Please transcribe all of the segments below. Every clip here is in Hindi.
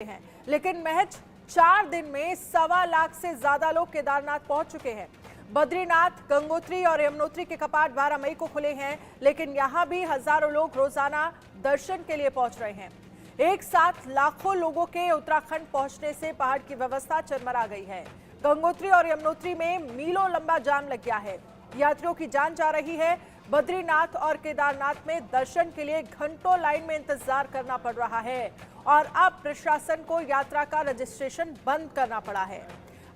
हैं, लेकिन महज 4 दिन में 1.25 लाख से ज्यादा लोग केदारनाथ पहुंच चुके हैं। बद्रीनाथ, गंगोत्री और यमुनोत्री के कपाट 12 मई को खुले हैं, लेकिन यहां भी हजारों लोग रोजाना दर्शन के लिए पहुंच रहे हैं। एक साथ लाखों लोगों के उत्तराखंड पहुंचने से पहाड़ की व्यवस्था चरमरा गई है। गंगोत्री और यमुनोत्री में मीलों लंबा जाम लग गया है। यात्रियों की जान जा रही है। बद्रीनाथ और केदारनाथ में दर्शन के लिए घंटों लाइन में इंतजार करना पड़ रहा है और अब प्रशासन को यात्रा का रजिस्ट्रेशन बंद करना पड़ा है।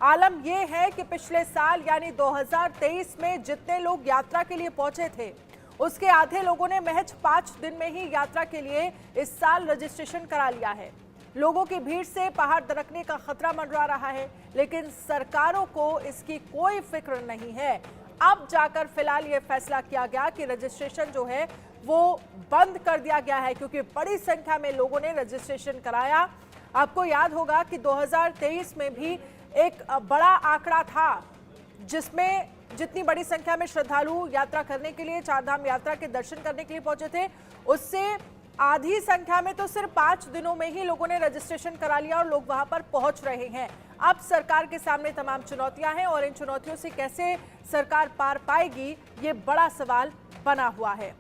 आलम यह है कि पिछले साल यानी 2023 में जितने लोग यात्रा के लिए पहुंचे थे, उसके आधे लोगों ने महज 5 दिन में ही यात्रा के लिए इस साल रजिस्ट्रेशन करा लिया है। लोगों की भीड़ से पहाड़ दरकने का खतरा मंडरा रहा है, लेकिन सरकारों को इसकी कोई फिक्र नहीं है। अब जाकर फिलहाल ये फैसला किया गया कि रजिस्ट्रेशन जो है वो बंद कर दिया गया है, क्योंकि बड़ी संख्या में लोगों ने रजिस्ट्रेशन कराया। आपको याद होगा कि 2023 में भी एक बड़ा आंकड़ा था, जिसमें जितनी बड़ी संख्या में श्रद्धालु यात्रा करने के लिए, चारधाम यात्रा के दर्शन करने के लिए पहुंचे थे, उससे आधी संख्या में तो सिर्फ 5 दिनों में ही लोगों ने रजिस्ट्रेशन करा लिया और लोग वहां पर पहुंच रहे हैं। अब सरकार के सामने तमाम चुनौतियां हैं और इन चुनौतियों से कैसे सरकार पार पाएगी, ये बड़ा सवाल बना हुआ है।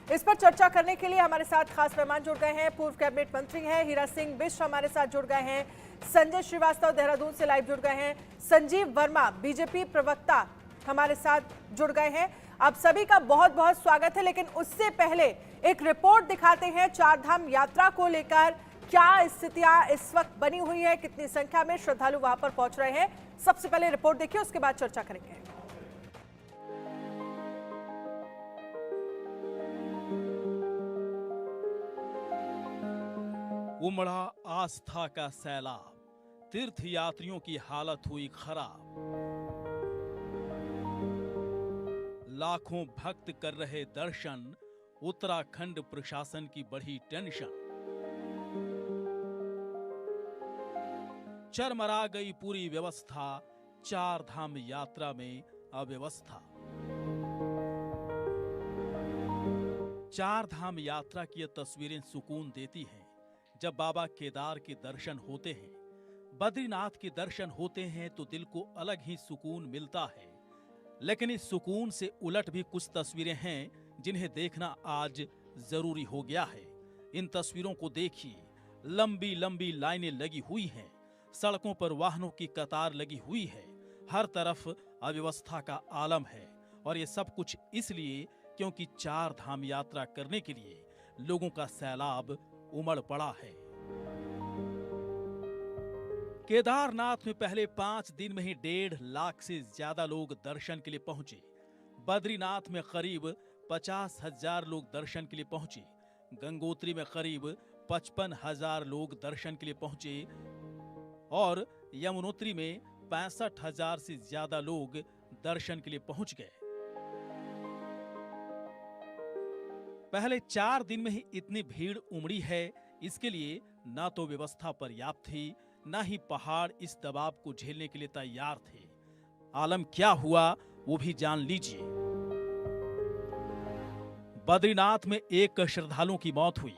इस पर चर्चा करने के लिए हमारे साथ खास मेहमान जुड़ गए हैं। पूर्व कैबिनेट मंत्री हैं हीरा सिंह बिष्ट हमारे साथ जुड़ गए हैं। संजय श्रीवास्तव देहरादून से लाइव जुड़ गए हैं। संजीव वर्मा बीजेपी प्रवक्ता हमारे साथ जुड़ गए हैं। आप सभी का बहुत बहुत स्वागत है। लेकिन उससे पहले एक रिपोर्ट दिखाते हैं चारधाम यात्रा को लेकर क्या स्थितियां इस वक्त बनी हुई है, कितनी संख्या में श्रद्धालु वहां पर पहुंच रहे हैं। सबसे पहले रिपोर्ट देखिए, उसके बाद चर्चा करेंगे। उमड़ा आस्था का सैलाब, तीर्थ यात्रियों की हालत हुई खराब। लाखों भक्त कर रहे दर्शन, उत्तराखंड प्रशासन की बढ़ी टेंशन। चरमरा गई पूरी व्यवस्था, चार धाम यात्रा में अव्यवस्था। चार धाम यात्रा की ये तस्वीरें सुकून देती हैं। जब बाबा केदार के दर्शन होते हैं, बद्रीनाथ के दर्शन होते हैं तो दिल को अलग ही सुकून मिलता है। लेकिन इस सुकून से उलट भी कुछ तस्वीरें हैं जिन्हें देखना आज जरूरी हो गया है। इन तस्वीरों को देखिए, लंबी लंबी लाइनें लगी हुई हैं, सड़कों पर वाहनों की कतार लगी हुई है, हर तरफ अव्यवस्था का आलम है। और ये सब कुछ इसलिए क्योंकि चार धाम यात्रा करने के लिए लोगों का सैलाब उमड़ पड़ा है। केदारनाथ में पहले 5 दिन में ही 1.5 लाख से ज्यादा लोग दर्शन के लिए पहुंचे। बद्रीनाथ में करीब 50,000 लोग दर्शन के लिए पहुंचे। गंगोत्री में करीब 55,000 लोग दर्शन के लिए पहुंचे और यमुनोत्री में 65,000 से ज्यादा लोग दर्शन के लिए पहुंच गए। पहले 4 दिन में ही इतनी भीड़ उमड़ी है, इसके लिए ना तो व्यवस्था पर्याप्त थी, ना ही पहाड़ इस दबाव को झेलने के लिए तैयार थे। आलम क्या हुआ वो भी जान लीजिए। बद्रीनाथ में एक श्रद्धालुओं की मौत हुई।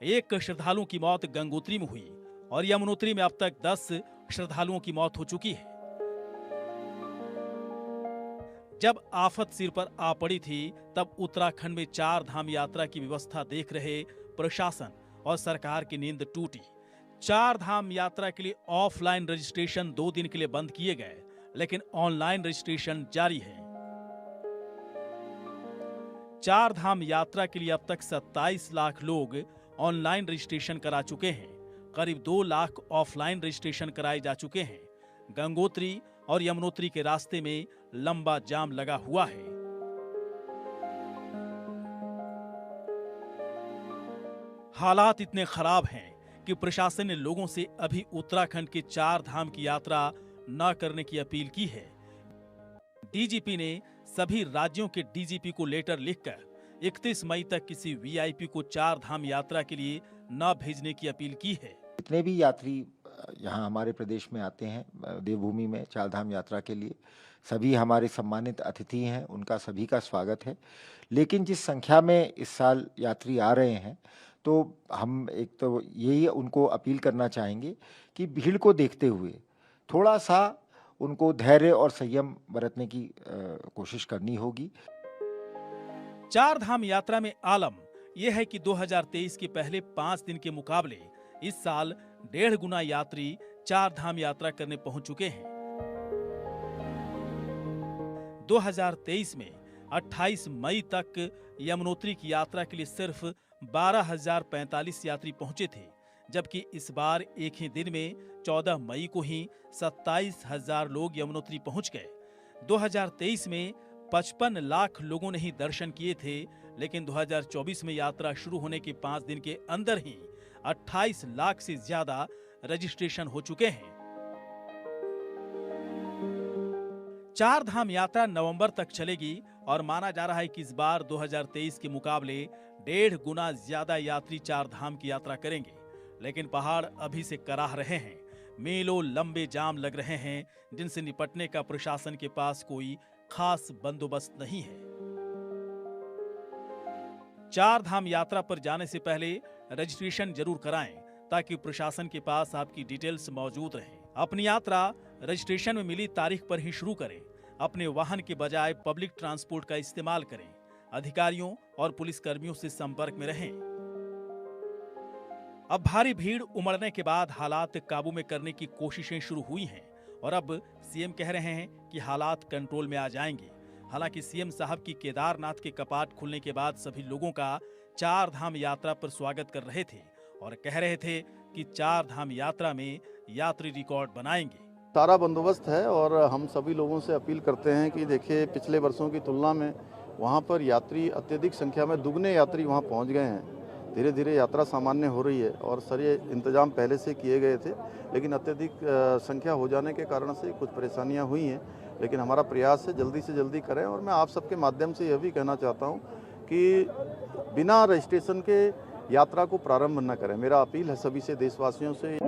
एक श्रद्धालुओं की मौत गंगोत्री में हुई और यमुनोत्री में अब तक 10 श्रद्धालुओं की मौत हो चुकी है। जब आफत सिर पर आ पड़ी थी, तब उत्तराखंड में चार धाम यात्रा की व्यवस्था देख रहे प्रशासन और सरकार की नींद टूटी। चार धाम यात्रा के लिए ऑफलाइन रजिस्ट्रेशन 2 दिन के लिए बंद किए गए, लेकिन ऑनलाइन रजिस्ट्रेशन जारी है। चार धाम यात्रा के लिए अब तक 27 लाख लोग ऑनलाइन रजिस्ट्रेशन करा चुके हैं। करीब 2 लाख ऑफलाइन रजिस्ट्रेशन कराए जा चुके हैं। गंगोत्री और यमुनोत्री के रास्ते में लंबा जाम लगा हुआ है। हालात इतने खराब हैं कि प्रशासन ने लोगों से अभी उत्तराखंड के चार धाम की यात्रा न करने की अपील की है। डीजीपी ने सभी राज्यों के डीजीपी को लेटर लिखकर 31 मई तक किसी वीआईपी को चार धाम यात्रा के लिए न भेजने की अपील की है। जितने भी यात्री यहाँ हमारे प्रदेश में आते हैं देवभूमि में चारधाम यात्रा के लिए, सभी हमारे सम्मानित अतिथि हैं, उनका सभी का स्वागत है। लेकिन जिस संख्या में इस साल यात्री आ रहे हैं, तो हम एक तो यही उनको अपील करना चाहेंगे कि भीड़ को देखते हुए थोड़ा सा उनको धैर्य और संयम बरतने की कोशिश करनी होगी। चार धाम यात्रा में आलम यह है कि 2023 के पहले 5 दिन के मुकाबले इस साल 1.5 गुना यात्री चार धाम यात्रा करने पहुंच चुके हैं। 2023 में 28 मई तक यमुनोत्री की यात्रा के लिए सिर्फ 12,045 यात्री पहुंचे थे, जबकि इस बार एक ही दिन में 14 मई को ही 27,000 लोग यमुनोत्री पहुंच गए। 2023 में 55 लाख लोगों ने ही दर्शन किए थे, लेकिन 2024 में यात्रा शुरू होने के 5 दिन के अंदर ही 28 लाख से ज्यादा रजिस्ट्रेशन हो चुके हैं। चार धाम यात्रा नवंबर तक चलेगी और माना जा रहा है कि इस बार 2023 के मुकाबले 1.5 गुना ज्यादा यात्री चार धाम की यात्रा करेंगे। लेकिन पहाड़ अभी से कराह रहे हैं, मेलों लंबे जाम लग रहे हैं, जिनसे निपटने का प्रशासन के पास कोई खास बंदोबस्त नहीं है। चार धाम यात्रा पर जाने से पहले रजिस्ट्रेशन जरूर कराएं, ताकि प्रशासन के पास आपकी डिटेल्स मौजूद रहें। अपनी यात्रा रजिस्ट्रेशन में मिली तारीख पर ही शुरू करें। अपने वाहन के बजाय पब्लिक ट्रांसपोर्ट का इस्तेमाल करें। अधिकारियों और पुलिस कर्मियों से संपर्क में रहें। अब भारी भीड़ उमड़ने के बाद हालात काबू में करने की कोशिशें शुरू हुई हैं और अब सीएम कह रहे हैं कि हालात कंट्रोल में आ जाएंगे। हालांकि सीएम साहब की केदारनाथ के कपाट खुलने के बाद सभी लोगों का चार धाम यात्रा पर स्वागत कर रहे थे और कह रहे थे कि चार धाम यात्रा में यात्री रिकॉर्ड बनाएंगे। सारा बंदोबस्त है और हम सभी लोगों से अपील करते हैं कि देखिए, पिछले वर्षों की तुलना में वहाँ पर यात्री अत्यधिक संख्या में दुगने यात्री वहाँ पहुँच गए हैं। धीरे धीरे यात्रा सामान्य हो रही है और सारे इंतजाम पहले से किए गए थे, लेकिन अत्यधिक संख्या हो जाने के कारण से कुछ परेशानियाँ हुई हैं। लेकिन हमारा प्रयास है जल्दी से जल्दी करें और मैं आप सबके माध्यम से यह भी कहना चाहता हूँ कि बिना रजिस्ट्रेशन के यात्रा को प्रारंभ न करें। मेरा अपील है सभी से, देशवासियों से।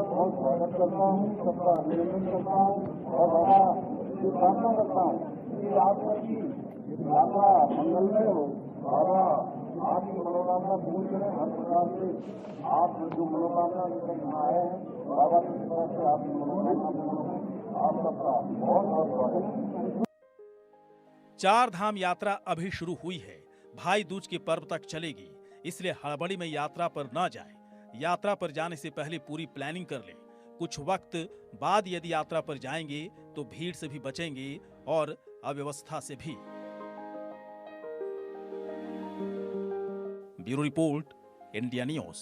बहुत स्वागत करता हूँ, सबका अभिनंदन करता हूँ और बाबा ये प्रार्थना करता हूँ कि आपकी यात्रा मंगलमय हो। बाबा आपकी मनोकामना पूर्ण करें। हर प्रकार से आप जो मनोकामना लेकर यहाँ आए हैं, बाबा की तरफ से आपकी मनोकामना पूर्ण हो। आप सबका बहुत बहुत स्वागत। चार धाम यात्रा अभी शुरू हुई है, भाई दूज के पर्व तक चलेगी, इसलिए हड़बड़ी में यात्रा पर न जाएं। यात्रा पर जाने से पहले पूरी प्लानिंग कर लें। कुछ वक्त बाद यदि यात्रा पर जाएंगे तो भीड़ से भी बचेंगे और अव्यवस्था से भी। Bureau report, India news.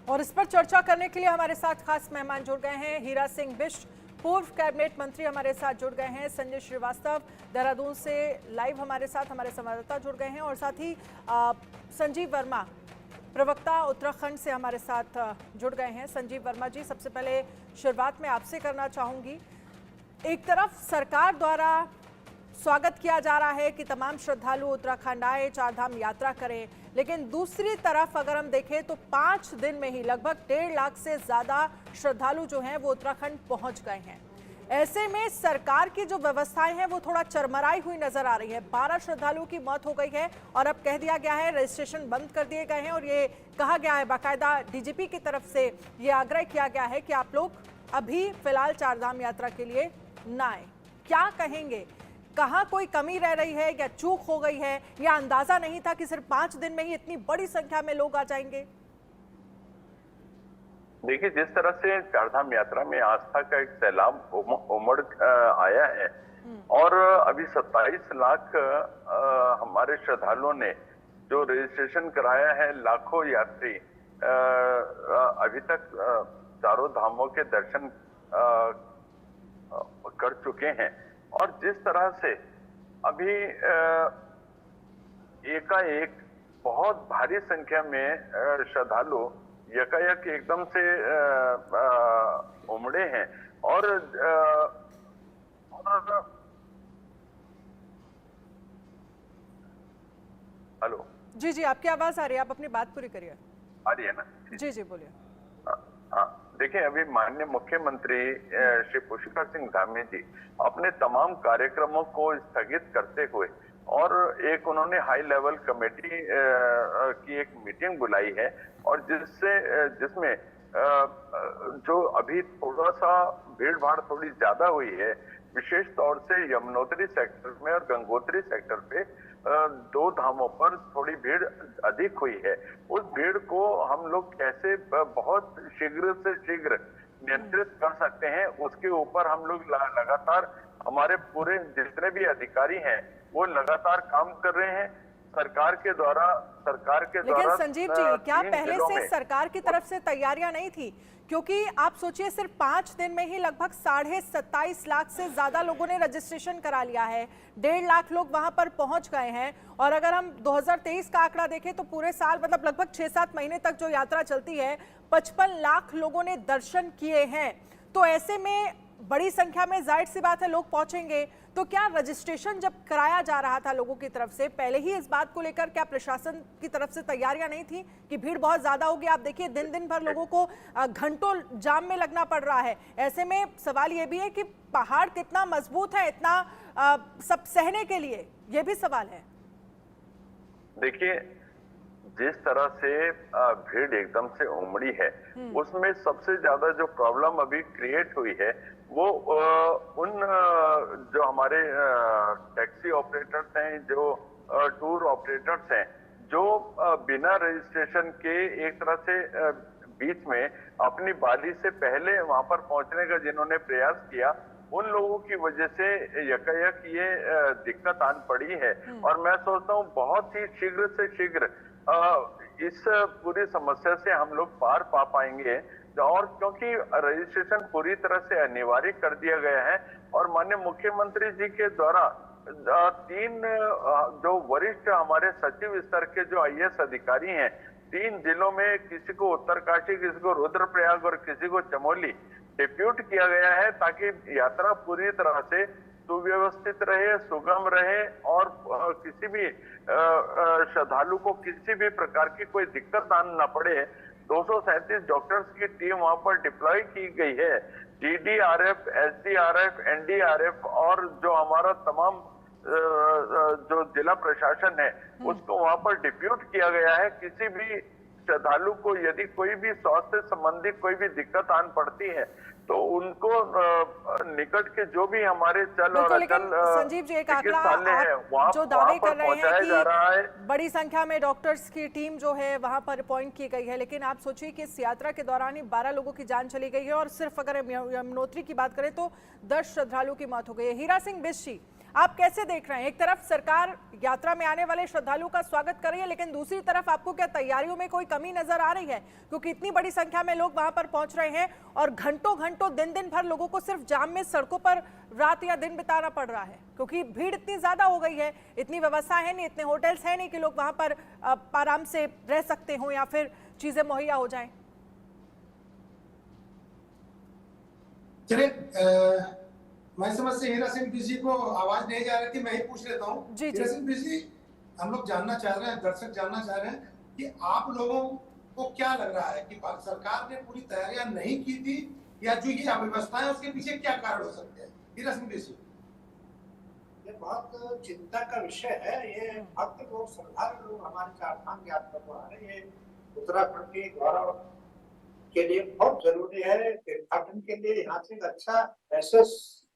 और इस पर चर्चा करने के लिए हमारे साथ खास मेहमान जुड़ गए हैं। हीरा सिंह बिष्ट, पूर्व कैबिनेट मंत्री हमारे साथ जुड़ गए हैं। संजय श्रीवास्तव देहरादून से लाइव हमारे साथ हमारे संवाददाता जुड़ गए हैं और साथ ही संजीव वर्मा, प्रवक्ता उत्तराखंड से हमारे साथ जुड़ गए हैं। संजीव वर्मा जी, सबसे पहले शुरुआत में आपसे करना चाहूंगी। एक तरफ सरकार द्वारा स्वागत किया जा रहा है कि तमाम श्रद्धालु उत्तराखंड आए, चार धाम यात्रा करें, लेकिन दूसरी तरफ अगर हम देखें तो 5 दिन में ही लगभग 1.5 लाख से ज्यादा श्रद्धालु जो हैं वो उत्तराखंड पहुंच गए हैं। ऐसे में सरकार की जो व्यवस्थाएं हैं वो थोड़ा चरमराई हुई नजर आ रही है। 12 श्रद्धालुओं की मौत हो गई है और अब कह दिया गया है रजिस्ट्रेशन बंद कर दिए गए हैं और ये कहा गया है, बाकायदा डीजीपी की तरफ से ये आग्रह किया गया है कि आप लोग अभी फिलहाल चार धाम यात्रा के लिए ना आए। क्या कहेंगे, कहाँ कोई कमी रह रही है या चूक हो गई है या अंदाजा नहीं था कि सिर्फ 5 दिन में ही इतनी बड़ी संख्या में लोग आ जाएंगे? देखिए, जिस तरह से चारधाम यात्रा में आस्था का एक सैलाब उमड़ आया है और अभी 27 लाख हमारे श्रद्धालुओं ने जो रजिस्ट्रेशन कराया है, लाखों यात्री अभी तक चारों धामों के दर्शन कर चुके हैं और जिस तरह से अभी एकाएक बहुत भारी संख्या में श्रद्धालु यकायक एकदम से उमड़े हैं और हेलो जी, आपकी आवाज आ रही है, आप अपनी बात पूरी करिए। आ रही है ना? जी बोलिए। हाँ, देखिए, अभी माननीय मुख्यमंत्री श्री पुष्कर सिंह धामी जी अपने तमाम कार्यक्रमों को स्थगित करते हुए और एक उन्होंने हाई लेवल कमेटी की एक मीटिंग बुलाई है, और जिसमें जो अभी थोड़ा सा भीड़ भाड़ थोड़ी ज्यादा हुई है, विशेष तौर से यमुनोत्री सेक्टर में और गंगोत्री सेक्टर पे दो धामों पर थोड़ी भीड़ अधिक हुई है। उस भीड़ को हम लोग कैसे बहुत शीघ्र से शीघ्र नियंत्रित कर सकते हैं, उसके ऊपर हम लोग लगातार, हमारे पूरे जितने भी अधिकारी हैं वो लगातार काम कर रहे हैं। सरकार के द्वारा लेकिन संजीव जी, क्या पहले से सरकार की तरफ से तैयारियां नहीं थी? क्योंकि आप सोचिए, सिर्फ 5 दिन में ही लगभग 27.5 लाख से ज्यादा लोगों ने रजिस्ट्रेशन करा लिया है, 1.5 लाख लोग वहां पर पहुंच गए हैं, और अगर हम 2023 का आंकड़ा देखें तो पूरे साल मतलब लगभग 6-7 महीने तक जो यात्रा चलती है, 55 लाख लोगों ने दर्शन किए हैं। तो ऐसे में बड़ी संख्या में जाहिर सी बात है लोग पहुंचेंगे। तो क्या रजिस्ट्रेशन जब कराया जा रहा था लोगों की तरफ से, पहले ही इस बात को लेकर क्या प्रशासन की तरफ से तैयारियां नहीं थी कि भीड़ बहुत ज्यादा होगी? आप देखिए, दिन दिन भर लोगों को घंटों जाम में लगना पड़ रहा है। ऐसे में सवाल ये भी है कि पहाड़ कितना मजबूत है इतना सब सहने के लिए, ये भी सवाल है। देखिए, जिस तरह से भीड़ एकदम से उमड़ी है, उसमें सबसे ज्यादा जो प्रॉब्लम अभी क्रिएट हुई है वो उन जो हमारे टैक्सी ऑपरेटर्स हैं, जो टूर ऑपरेटर्स हैं, जो बिना रजिस्ट्रेशन के एक तरह से बीच में अपनी बारी से पहले वहां पर पहुंचने का जिन्होंने प्रयास किया, उन लोगों की वजह से यकायक ये दिक्कत आन पड़ी है। और मैं सोचता हूँ बहुत ही शीघ्र से शीघ्र इस पूरी समस्या से हम लोग पार पा पाएंगे, और क्योंकि रजिस्ट्रेशन पूरी तरह से अनिवार्य कर दिया गया है, और माननीय मुख्यमंत्री जी के द्वारा 3 जो वरिष्ठ हमारे सचिव स्तर के जो IAS अधिकारी हैं, 3 जिलों में, किसी को उत्तरकाशी, किसी को रुद्रप्रयाग और किसी को चमोली डिप्यूट किया गया है, ताकि यात्रा पूरी तरह से सुव्यवस्थित रहे, सुगम रहे, और किसी भी श्रद्धालु को किसी भी प्रकार की कोई दिक्कत आना न पड़े। 237 डॉक्टर्स की टीम वहां पर डिप्लॉय की गई है। DDRF, SDRF, NDRF और जो हमारा तमाम जो जिला प्रशासन है उसको वहां पर डिप्यूट किया गया है। किसी भी श्रद्धालु को यदि कोई भी स्वास्थ्य संबंधी कोई भी दिक्कत आन पड़ती है तो उनको निकट के जो भी हमारे चल और अचल संजीव जी, एक आंकड़ा जो दावे कर रहे हैं कि बड़ी संख्या में डॉक्टर्स की टीम जो है वहां पर अपॉइंट की गई है, लेकिन आप सोचिए कि इस यात्रा के दौरान ही 12 लोगों की जान चली गई है, और सिर्फ अगर यमुनोत्री की बात करें तो 10 श्रद्धालुओं की मौत हो गई है। हीरा सिंह बिष्ट जी, आप कैसे देख रहे हैं? एक तरफ सरकार यात्रा में आने वाले श्रद्धालुओं का स्वागत कर रही है, लेकिन दूसरी तरफ आपको क्या तैयारियों में कोई कमी नजर आ रही है? क्योंकि इतनी बड़ी संख्या में लोग वहां पर पहुंच रहे हैं और घंटों घंटों दिन दिन भर लोगों को सिर्फ जाम में सड़कों पर रात या दिन बिताना पड़ रहा है, क्योंकि भीड़ इतनी ज्यादा हो गई है, इतनी व्यवस्था है नहीं, इतने होटल्स है नहीं कि लोग वहां पर आराम से रह सकते हो या फिर चीजें मुहैया हो जाए। चलिए, मैं समझ से हीरा सिंह बिष्ट जी को आवाज नहीं जा रही थी, मैं ही पूछ लेता हूँ। हीरा सिंह बिष्ट जी, हम लोग जानना चाह रहे हैं, दर्शक जानना चाह रहे हैं कि आप लोगों को क्या लग रहा है कि भारत सरकार ने पूरी तैयारियां नहीं की थी, या जो ये अव्यवस्था है उसके पीछे क्या कारण हो सकते हैं? हीरा सिंह बिष्ट जी, ये बहुत चिंता का विषय है। ये भक्त लोग, श्रद्धालु लोग हमारे चारधाम यात्रा को आ रहे हैं, उत्तराखंड के गौरव के लिए बहुत जरूरी है। तीर्थाटन के लिए यहाँ से अच्छा ऐसे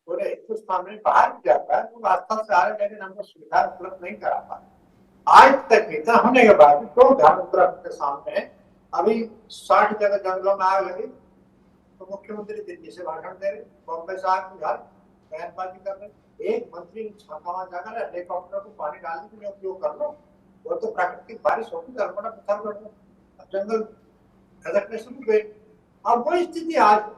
पूरे हिंदुस्तान में बाहर जाता है, तो रास्ता से आ रहे, लेकिन हमको सुविधा उपलब्ध नहीं करा पा। आज तक इतना होने के बाद तो धाम उत्तराखंड के सामने अभी 60 जगह जंगलों में आग लगी, तो मुख्यमंत्री दिल्ली से भाषण दे रहे, बॉम्बे से आग बुझा बयानबाजी कर रहे। एक मंत्री छापामार जाकर हेलीकॉप्टर को पानी डालने के लिए उपयोग कर लो, वो तो प्राकृतिक बारिश होगी, गड़बड़ा पत्थर कर दो, जंगल खदकने शुरू हुए। अब वो स्थिति आज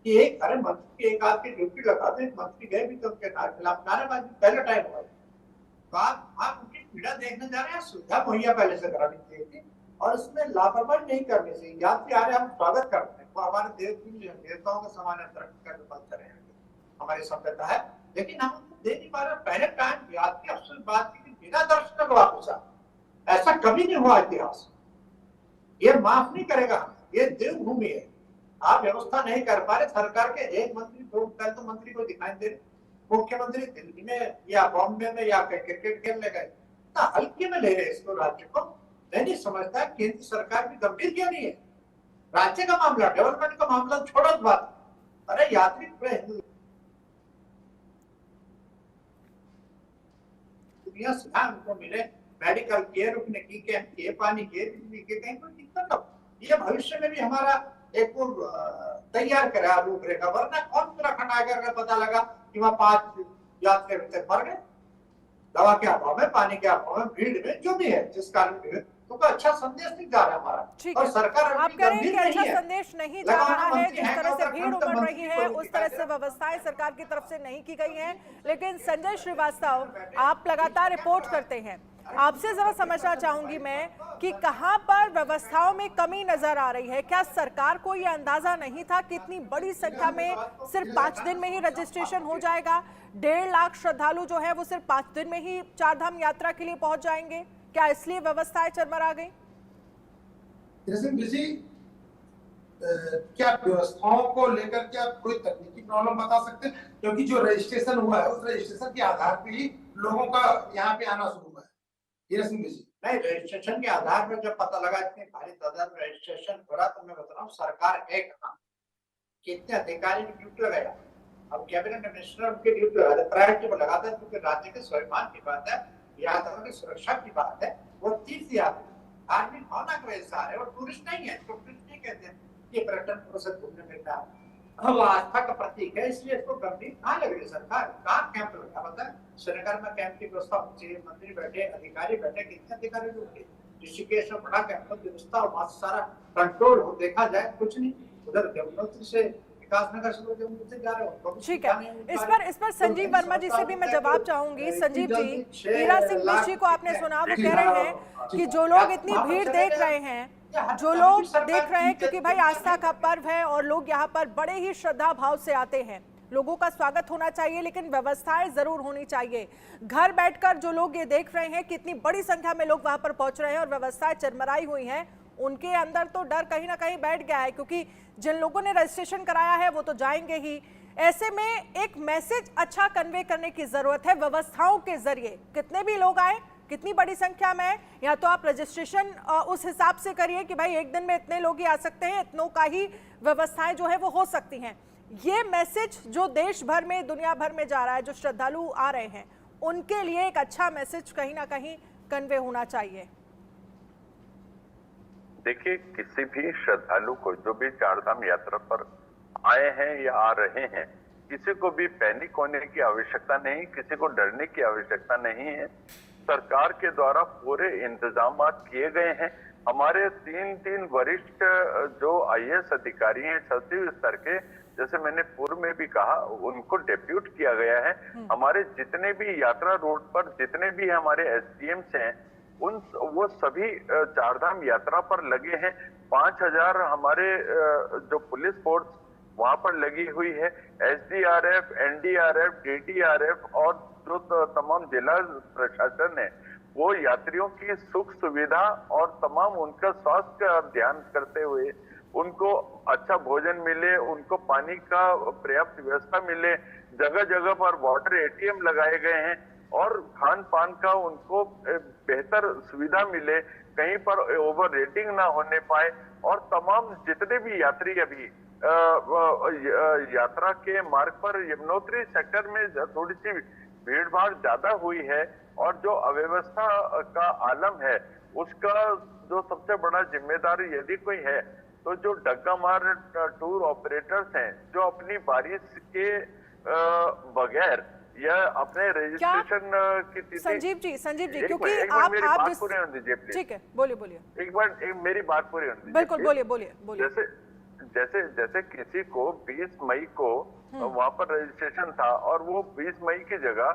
कि एक अरे मंत्री एक आदमी ड्यूटी लगा दे, मंत्री गए भी तो उनके खिलाफ नारेबाजी पहले टाइम हुआ। तो आप उनकी पीड़ा देखने जा रहे हैं, सुविधा मुहैया पहले से करानी चाहिए थी, और इसमें लापरवाही नहीं करनी चाहिए। यात्री आ रहे, हम स्वागत करते हैं, वो हमारे देवताओं का समान तरक्की करके बात करें, हमारी सभ्यता है, लेकिन हम दे नहीं पा रहे। पहले टाइम यात्री अफसर बात की बिना दर्शन वापस आ, ऐसा कभी नहीं हुआ इतिहास, ये माफ नहीं करेगा। ये देवभूमि है, आप व्यवस्था नहीं कर पा रहे। सरकार के एक मंत्री, दो कल तो मंत्री को दिखाई दे रहे, मुख्यमंत्री दिल्ली में या बॉम्बे में या क्रिकेट खेलने गए, ना हल्के में ले रहे इसको राज्य को। मैं नहीं समझता केंद्र सरकार भी गंभीर क्यों नहीं है। राज्य का मामला, डेवलपमेंट का मामला छोड़ो बात, अरे यात्री दुनिया से उनको मिले, मेडिकल केयर रुकने की, कैंप की, पानी के, बिजली के, कहीं कोई दिक्कत हो। ये भविष्य में भी हमारा एक तैयार करा रूपरेखा, वरना कौन उत्तराखंड आकर पता लगा कि वहाँ 5 यात्री तक मर गए, दवा के अभाव में, पानी के अभाव में, भीड़ में, जो भी है जिस कारण, तो अच्छा संदेश नहीं जा रहा हमारा। और सरकार आप कह रहे हैं कि अच्छा संदेश नहीं जा रहा है, जिस तरह से भीड़ उमड़ रही है उस तरह से व्यवस्थाएं सरकार की तरफ से नहीं की गई हैं। लेकिन संजय श्रीवास्तव, आप लगातार रिपोर्ट करते हैं, आपसे जरा समझना चाहूंगी मैं कि कहां पर व्यवस्थाओं में कमी नजर आ रही है। क्या सरकार को यह अंदाजा नहीं था कि इतनी बड़ी संख्या में सिर्फ 5 दिन में ही रजिस्ट्रेशन हो जाएगा? 1.5 लाख श्रद्धालु जो है वो सिर्फ 5 दिन में ही चारधाम यात्रा के लिए पहुंच जाएंगे, क्या इसलिए व्यवस्थाएं चरमरा गई? क्या व्यवस्थाओं को लेकर क्या कोई तकनीकी प्रॉब्लम बता सकते हैं? क्योंकि जो रजिस्ट्रेशन हुआ है उस रजिस्ट्रेशन के आधार पर ही लोगों का यहाँ पे आना शुरू हुआ है। नहीं, रजिस्ट्रेशन के आधार पर जब पता लगा इतनी भारी तादाद में रजिस्ट्रेशन हो रहा, तो मैं बता रहा हूँ सरकार है कहाँ, कितने अधिकारी ने ड्यूटी लगाया। अब कैबिनेट मिनिस्टर उनके ड्यूटी लगा, प्रायोरिटी पर लगाता है, क्योंकि राज्य के स्वाभिमान की बात है, यात्रा की सुरक्षा की बात है। वो तीर्थ यात्री आदमी भावना की वजह से आ रहे और टूरिस्ट नहीं है, टूरिस्ट नहीं कहते हैं, ये पर्यटन प्रोसेस घूमने मिलता है, वो आस्था का प्रतीक है, इसलिए इसको गंभीर कहाँ लग रही है सरकार? कहाँ कैंप लगा पता है? सरकार में कैंप की व्यवस्था होनी चाहिए, मंत्री बैठे, अधिकारी बैठे, कितने अधिकारी लोग ऋषिकेश में बड़ा कैंप व्यवस्था और वहां सारा कंट्रोल हो, देखा जाए कुछ नहीं। उधर यमुनोत्री से विकासनगर से लोग यमुनोत्री जा रहे हो। ठीक है, इस पर संजीव वर्मा जी से भी मैं जवाब चाहूंगी। संजीव जी, हीरा सिंह मिश्र जी को आपने सुना, वो कह रहे हैं कि जो लोग इतनी भीड़ देख रहे हैं, जो लोग देख रहे हैं, क्योंकि भाई आस्था का पर्व है और लोग यहाँ पर बड़े ही श्रद्धा भाव से आते हैं, लोगों का स्वागत होना चाहिए, लेकिन व्यवस्थाएं जरूर होनी चाहिए। घर बैठकर जो लोग ये देख रहे हैं कि इतनी बड़ी संख्या में लोग वहां पर पहुंच रहे हैं और व्यवस्थाएं चरमराई हुई हैं, उनके अंदर तो डर कहीं ना कहीं बैठ गया है, क्योंकि जिन लोगों ने रजिस्ट्रेशन कराया है वो तो जाएंगे ही। ऐसे में एक मैसेज अच्छा कन्वे करने की जरूरत है व्यवस्थाओं के जरिए, कितने भी लोग आए, कितनी बड़ी संख्या में है, या तो आप रजिस्ट्रेशन उस हिसाब से करिए कि भाई एक दिन में इतने लोग ही आ सकते हैं, इतनों का ही व्यवस्थाएं जो है वो हो सकती हैं। ये मैसेज जो देश भर में, दुनिया भर में जा रहा है, जो श्रद्धालु आ रहे हैं, उनके लिए एक अच्छा मैसेज कहीं ना कहीं कन्वे होना चाहिए। देखिए, किसी भी श्रद्धालु को, जो भी चारधाम यात्रा पर आए हैं या आ रहे हैं, किसी को भी पैनिक होने की आवश्यकता नहीं, किसी को डरने की आवश्यकता नहीं है। सरकार के द्वारा पूरे इंतजाम किए गए हैं। हमारे 3 वरिष्ठ जो IAS अधिकारी हैं सचिव स्तर के, जैसे मैंने पूर्व में भी कहा, उनको डेप्यूट किया गया है। हमारे जितने भी यात्रा रूट पर जितने भी हमारे SDMs हैं, वो सभी चारधाम यात्रा पर लगे हैं। 5000 हमारे जो पुलिस फोर्स वहां पर लगी हुई है, SDRF, NDRF, DDRF और जो तमाम जिला प्रशासन है, वो यात्रियों की सुख सुविधा और तमाम उनका स्वास्थ्य का ध्यान करते हुए उनको अच्छा भोजन मिले, उनको पानी का पर्याप्त व्यवस्था मिले, जगह जगह पर वाटर ATM लगाए गए हैं और खान पान का उनको बेहतर सुविधा मिले, कहीं पर ओवर रेटिंग ना होने पाए। और तमाम जितने भी यात्री अभी यात्रा के मार्ग पर यमुनोत्री सेक्टर में थोड़ी सी भीड़ भाड़ ज्यादा हुई है और जो अव्यवस्था का आलम है, उसका जो सबसे बड़ा जिम्मेदार यदि कोई है तो जो डग्गा मार टूर ऑपरेटर्स हैं, जो अपनी बारिश के बगैर या अपने रजिस्ट्रेशन की तिथि। संजीव जी, क्योंकि आप ठीक है, बोलिए। एक बार मेरी बात पूरी होने दीजिए। बिल्कुल, बोलिए। जैसे किसी को 20 मई को वहां पर रजिस्ट्रेशन था और वो 20 मई की जगह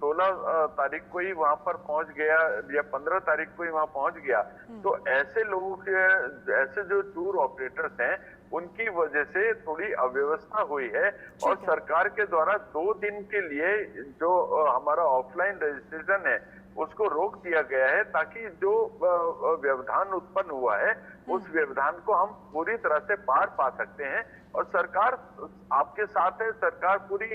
16 तारीख को ही वहां पर पहुंच गया या 15 तारीख को ही वहां पहुंच गया, तो ऐसे लोगों के, ऐसे जो टूर ऑपरेटर्स हैं, उनकी वजह से थोड़ी अव्यवस्था हुई है। और सरकार के द्वारा 2 दिन के लिए जो हमारा ऑफलाइन रजिस्ट्रेशन है उसको रोक दिया गया है, ताकि जो व्यवधान उत्पन्न हुआ है उस व्यवधान को हम पूरी तरह से पार पा सकते हैं। और सरकार आपके साथ है, सरकार पूरी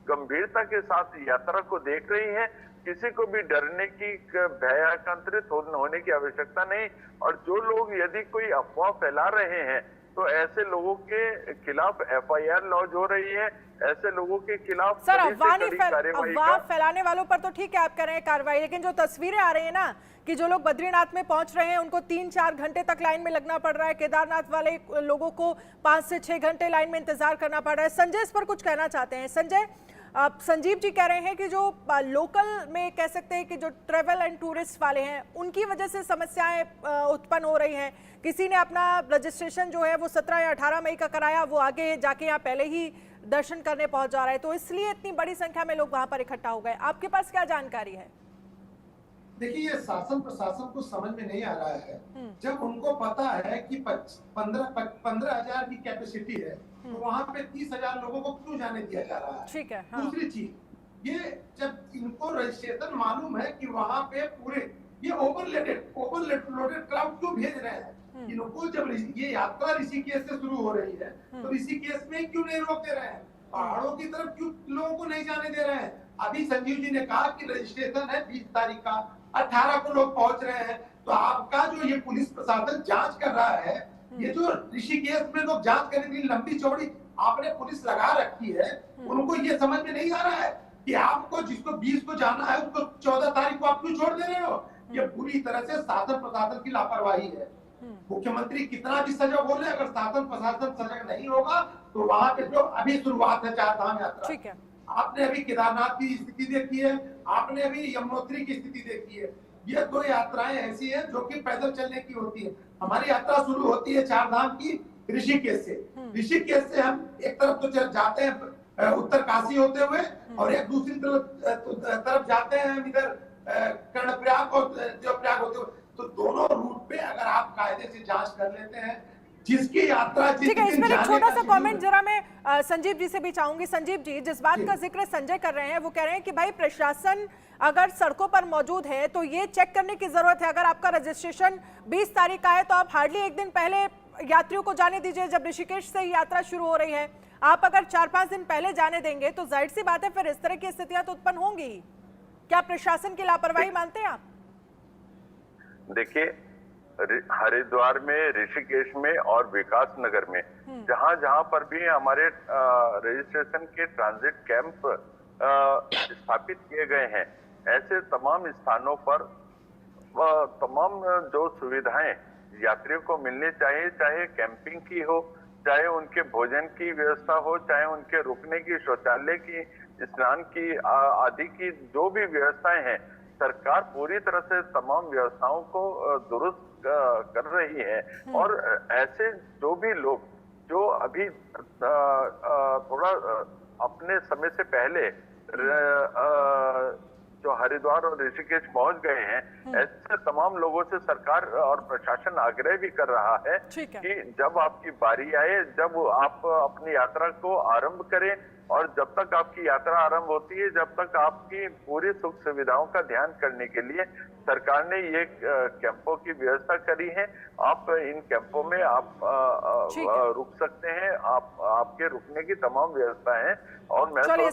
गंभीरता के साथ यात्रा को देख रही है। किसी को भी डरने की, भयभीत होने की आवश्यकता नहीं। और जो लोग यदि कोई अफवाह फैला रहे हैं तो ऐसे लोगों के खिलाफ FIR लॉन्च हो रही है। ऐसे लोगों के खिलाफ सर अफवाह फैलाने वालों पर तो ठीक है आप कह रहे हैं कार्रवाई, लेकिन जो तस्वीरें आ रही है ना कि जो लोग बद्रीनाथ में पहुंच रहे हैं उनको 3-4 घंटे तक लाइन में लगना पड़ रहा है, केदारनाथ वाले लोगों को 5 से 6 घंटे लाइन में इंतजार करना पड़ रहा है। संजय इस पर कुछ कहना चाहते हैं। संजय, संजीव जी कह रहे हैं कि जो लोकल में कह सकते हैं कि जो ट्रेवल एंड टूरिस्ट वाले हैं उनकी वजह से समस्याएं उत्पन्न हो रही हैं। किसी ने अपना रजिस्ट्रेशन जो है वो 17 या 18 मई का कराया, वो आगे जाके यहाँ पहले ही दर्शन करने पहुंच जा रहा है, तो इसलिए इतनी बड़ी संख्या में लोग वहां पर इकट्ठा हो गए। आपके पास क्या जानकारी है? देखिए, ये शासन प्रशासन को समझ में नहीं आ रहा है। जब उनको पता है कि 15,000 की कैपेसिटी है तो वहां पे 30,000 लोगों को क्यों जाने दिया जा रहा है? ठीक है। हाँ। दूसरी चीज, ये जब इनको रजिस्ट्रेशन मालूम है कि वहां पे पूरे ये ओवरलोडेड क्राउड क्यों भेज रहे हैं? इनको जब ये यात्रा ऋषिकेश से शुरू हो रही है तो ऋषिकेश में क्यों नहीं रोक दे रहे हैं? पहाड़ों की तरफ क्यों लोगों को नहीं जाने दे रहे हैं? अभी संजीव जी ने कहा कि रजिस्ट्रेशन है 20 तारीख का, 18 को लोग पहुंच रहे हैं। तो आपका जो ये पुलिस प्रशासन जांच कर रहा है, ये जो ऋषिकेश में लोग जांच करने के लिए लंबी चौड़ी आपने पुलिस लगा रखी है, उनको ये समझ में नहीं आ रहा है कि आपको जिसको 20 को जाना है उसको 14 तारीख को आप क्यों छोड़ दे रहे हो? ये पूरी तरह से शासन प्रशासन की लापरवाही है। मुख्यमंत्री कितना भी सजग बोले, अगर शासन प्रशासन सजग नहीं होगा तो वहां पे जो अभी शुरुआत है 4 धाम यात्रा, ठीक है, आपने अभी केदारनाथ की स्थिति देखी है, आपने अभी यमुनोत्री की स्थिति देखी है। ये 2 यात्राएं ऐसी हैं जो कि पैदल चलने की होती है। हमारी यात्रा शुरू होती है 4 धाम की ऋषिकेश से। ऋषिकेश से हम एक तरफ तो जाते हैं उत्तर काशी होते हुए और एक दूसरी तरफ जाते हैं हम इधर कर्णप्रयाग और देवप्रयाग होते हुए। तो दोनों रूट पे अगर आप कायदे से जांच कर लेते हैं जिसकी यात्रा, ठीक है, इसमें एक छोटा सा कमेंट जरा मैं संजीव जी से भी चाहूंगी। संजीव जी, जिस बात का जिक्र संजय कर रहे हैं वो कह रहे हैं कि भाई प्रशासन अगर सड़कों पर मौजूद है तो ये चेक करने की जरूरत है। अगर आपका रजिस्ट्रेशन 20 तारीख का है तो आप हार्डली एक दिन पहले यात्रियों को जाने दीजिए। जब ऋषिकेश से यात्रा शुरू हो रही है, आप अगर 4-5 दिन पहले जाने देंगे तो जाहिर सी बात है फिर इस तरह की स्थितियां तो उत्पन्न होंगी। क्या प्रशासन की लापरवाही मानते हैं आप? देखिए, हरिद्वार में, ऋषिकेश में और विकास नगर में जहां जहां पर भी हमारे रजिस्ट्रेशन के ट्रांजिट कैंप स्थापित किए गए हैं, ऐसे तमाम स्थानों पर तमाम जो सुविधाएं यात्रियों को मिलनी चाहिए, चाहे कैंपिंग की हो, चाहे उनके भोजन की व्यवस्था हो, चाहे उनके रुकने की, शौचालय की, स्नान की आदि की जो भी व्यवस्थाएं हैं, सरकार पूरी तरह से तमाम व्यवस्थाओं को दुरुस्त कर रही है। और ऐसे जो भी लोग जो अभी थोड़ा अपने समय से पहले जो हरिद्वार और ऋषिकेश पहुंच गए हैं, ऐसे तमाम लोगों से सरकार और प्रशासन आग्रह भी कर रहा है कि जब आपकी बारी आए, जब आप अपनी यात्रा को आरंभ करें और जब तक आपकी यात्रा आरंभ होती है, जब तक आपकी पूरी सुख सुविधाओं का ध्यान करने के लिए सरकार ने ये कैंपों की व्यवस्था करी है। आप इन कैंपों में आप रुक सकते हैं, आपके रुकने की तमाम व्यवस्था है। और मैं